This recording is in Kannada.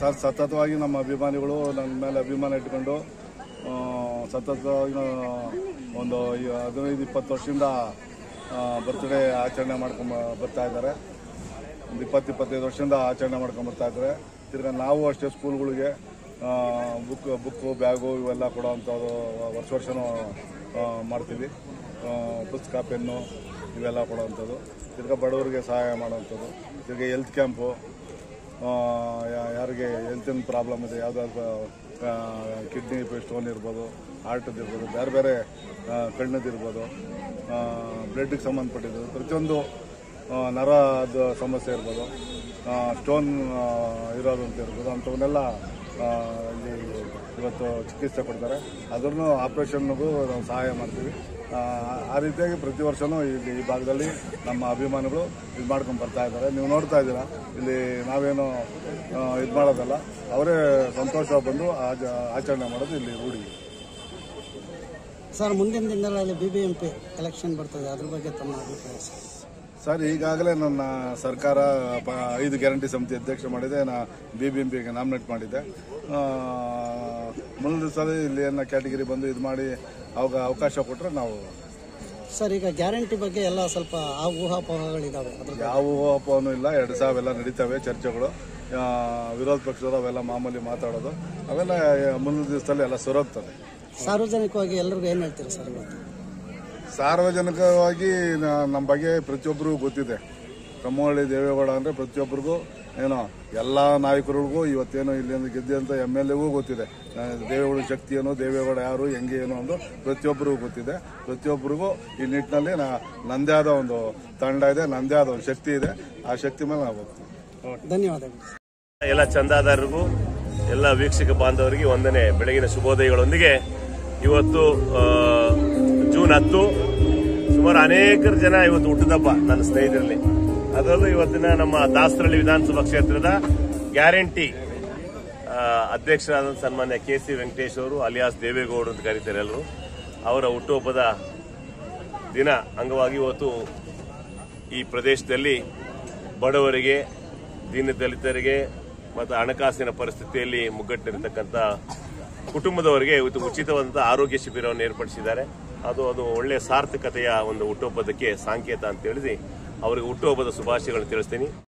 ಸರ್ ಸತತವಾಗಿ ನಮ್ಮ ಅಭಿಮಾನಿಗಳು ನನ್ನ ಮೇಲೆ ಅಭಿಮಾನ ಇಟ್ಕೊಂಡು ಸತತವಾಗಿ ಒಂದು 15-20 ವರ್ಷದಿಂದ ಬರ್ತ್ಡೇ ಆಚರಣೆ ಮಾಡ್ಕೊಂಡು ಬರ್ತಾ ಇದ್ದಾರೆ. ಒಂದು 20-25 ವರ್ಷದಿಂದ ಆಚರಣೆ ಮಾಡ್ಕೊಂಡು ಬರ್ತಾ ಇದ್ದಾರೆ. ತಿರ್ಗಿ ನಾವು ಅಷ್ಟೇ ಸ್ಕೂಲ್ಗಳಿಗೆ ಬುಕ್ಕು ಬ್ಯಾಗು ಇವೆಲ್ಲ ಕೊಡೋವಂಥದ್ದು ವರ್ಷನೂ ಮಾಡ್ತೀವಿ. ಪುಸ್ತಕ ಪೆನ್ನು ಇವೆಲ್ಲ ಕೊಡೋವಂಥದ್ದು. ತಿರ್ಗಿ ಬಡವರಿಗೆ ಸಹಾಯ ಮಾಡೋವಂಥದ್ದು. ತಿರ್ಗಿ ಹೆಲ್ತ್ ಕ್ಯಾಂಪು, ಯಾರಿಗೆ ಹೆಲ್ತಿನ ಪ್ರಾಬ್ಲಮ್ ಇದೆ, ಯಾವುದಾದ್ರು ಕಿಡ್ನಿ ಸ್ಟೋನ್ ಇರ್ಬೋದು, ಹಾರ್ಟದ್ದು ಇರ್ಬೋದು, ಬೇರೆ ಬೇರೆ ಕಣ್ಣದಿರ್ಬೋದು, ಬ್ಲಡ್ಗೆ ಸಂಬಂಧಪಟ್ಟಿದ್ದು ಪ್ರತಿಯೊಂದು, ನರದ ಸಮಸ್ಯೆ ಇರ್ಬೋದು, ಸ್ಟೋನ್ ಇರೋದು ಅಂತ ಇರ್ಬೋದು, ಅಂಥವನ್ನೆಲ್ಲ ಇಲ್ಲಿ ಇವತ್ತು ಚಿಕಿತ್ಸೆ ಕೊಡ್ತಾರೆ. ಅದನ್ನು ಆಪ್ರೇಷನ್ಗೂ ನಾವು ಸಹಾಯ ಮಾಡ್ತೀವಿ. ಆ ರೀತಿಯಾಗಿ ಪ್ರತಿ ವರ್ಷವೂ ಇಲ್ಲಿ ಈ ಭಾಗದಲ್ಲಿ ನಮ್ಮ ಅಭಿಮಾನಿಗಳು ಇದು ಮಾಡ್ಕೊಂಡು ಬರ್ತಾ ಇದ್ದಾರೆ. ನೀವು ನೋಡ್ತಾ ಇದ್ದೀರಾ, ಇಲ್ಲಿ ನಾವೇನು ಇದು ಮಾಡೋದಲ್ಲ, ಅವರೇ ಸಂತೋಷ ಬಂದು ಆಚರಣೆ ಮಾಡೋದು ಇಲ್ಲಿ ರೂಢಿ. ಸರ್, ಮುಂದಿನ ದಿನಗಳಲ್ಲಿ BBMP ಎಲೆಕ್ಷನ್ ಬರ್ತದೆ, ಅದ್ರ ಬಗ್ಗೆ ತಮ್ಮ ಅಭಿಪ್ರಾಯ ಸರ್? ಈಗಾಗಲೇ ನನ್ನ ಸರ್ಕಾರ 5 ಗ್ಯಾರಂಟಿ ಸಮಿತಿ ಅಧ್ಯಕ್ಷ ಮಾಡಿದೆ. BBMPಗೆ ನಾಮಿನೇಟ್ ಮಾಡಿದ್ದೆ. ಮುಂದಿನ ದಿವಸದಲ್ಲಿ ಇಲ್ಲಿ ಏನೋ ಕ್ಯಾಟಗಿರಿ ಬಂದು ಇದು ಮಾಡಿ ಅವಕಾಶ ಕೊಟ್ಟರೆ ನಾವು. ಸರ್, ಈಗ ಗ್ಯಾರಂಟಿ ಬಗ್ಗೆ ಎಲ್ಲ ಸ್ವಲ್ಪ ಊಹಾಪೋಹಗಳಿದ್ದಾವೆ. ಯಾವ ಊಹಾಪೋಹನೂ ಇಲ್ಲ. 2 ಸಾವೆಲ್ಲ ನಡೀತವೆ ಚರ್ಚೆಗಳು. ವಿರೋಧ ಪಕ್ಷದವರು ಅವೆಲ್ಲ ಮಾಮೂಲಿ ಮಾತಾಡೋದು, ಅವೆಲ್ಲ ಮುಂದಿನ ದಿವಸದಲ್ಲಿ ಎಲ್ಲ ಸೊರಗ್ತದೆ. ಸಾರ್ವಜನಿಕವಾಗಿ ಎಲ್ಲರಿಗೂ ಏನು ಹೇಳ್ತೀರಿ ಸರ್? ಇವತ್ತು ಸಾರ್ವಜನಿಕವಾಗಿ ನಮ್ಮ ಬಗ್ಗೆ ಪ್ರತಿಯೊಬ್ಬರಿಗೂ ಗೊತ್ತಿದೆ. ಕಮ್ಮವಳ್ಳಿ ದೇವೇಗೌಡ ಅಂದರೆ ಪ್ರತಿಯೊಬ್ಬರಿಗೂ, ಏನೋ ಎಲ್ಲ ನಾಯಕರಿಗೂ ಇವತ್ತೇನೋ ಇಲ್ಲಿಂದ ಗೆದ್ದಂಥ MLAಗೂ ಗೊತ್ತಿದೆ. ದೇವೇಗೌಡ ಶಕ್ತಿ ಏನು, ದೇವೇಗೌಡ ಯಾರು, ಹೆಂಗೆ ಏನು ಅಂತ ಪ್ರತಿಯೊಬ್ಬರಿಗೂ ಗೊತ್ತಿದೆ. ಪ್ರತಿಯೊಬ್ಬರಿಗೂ ಈ ನಿಟ್ಟಿನಲ್ಲಿ ನನ್ನದೇ ಆದ ಒಂದು ತಂಡ ಇದೆ, ನನ್ನದೇ ಆದ ಒಂದು ಶಕ್ತಿ ಇದೆ. ಆ ಶಕ್ತಿ ಮೇಲೆ ನಾವು ಹೋಗ್ತೀವಿ. ಧನ್ಯವಾದಗಳು. ಎಲ್ಲ ಚಂದಾದಾರರಿಗೂ, ಎಲ್ಲ ವೀಕ್ಷಕ ಬಾಂಧವರಿಗೆ ಒಂದನೇ ಬೆಳಗಿನ ಶುಭೋದಯಗಳೊಂದಿಗೆ ಇವತ್ತು ಜೂನ್ 10 ಸುಮಾರು ಅನೇಕ ಜನ ಇವತ್ತು ಹುಟ್ಟಿದಬ್ಬ ನನ್ನ ಸ್ನೇಹಿತರಲ್ಲಿ. ಅದರಲ್ಲೂ ಇವತ್ತಿನ ನಮ್ಮ ದಾಸರಳ್ಳಿ ವಿಧಾನಸಭಾ ಕ್ಷೇತ್ರದ ಗ್ಯಾರಂಟಿ ಅಧ್ಯಕ್ಷರಾದ ಸನ್ಮಾನ್ಯ KC ವೆಂಕಟೇಶ್ ಅವರು, ಅಲಿಯಾಸ್ ದೇವೇಗೌಡರು ಅಂತ ಕರೀತಾರೆ ಎಲ್ಲರೂ, ಅವರ ಹುಟ್ಟುಹಬ್ಬದ ದಿನ ಅಂಗವಾಗಿ ಇವತ್ತು ಈ ಪ್ರದೇಶದಲ್ಲಿ ಬಡವರಿಗೆ, ದೀನದಲಿತರಿಗೆ ಮತ್ತು ಹಣಕಾಸಿನ ಪರಿಸ್ಥಿತಿಯಲ್ಲಿ ಮುಗ್ಗಟ್ಟಿರತಕ್ಕಂಥ ಕುಟುಂಬದವರಿಗೆ ಇವತ್ತು ಉಚಿತವಾದಂತಹ ಆರೋಗ್ಯ ಶಿಬಿರವನ್ನು ಏರ್ಪಡಿಸಿದ್ದಾರೆ. ಅದು ಒಳ್ಳೆಯ ಸಾರ್ಥಕತೆಯ ಒಂದು ಹುಟ್ಟುಹಬ್ಬದಕ್ಕೆ ಸಂಕೇತ ಅಂತ ಹೇಳಿಸಿ ಅವರಿಗೆ ಹುಟ್ಟುಹಬ್ಬದ ಶುಭಾಶಯಗಳನ್ನು ತಿಳಿಸ್ತೀನಿ.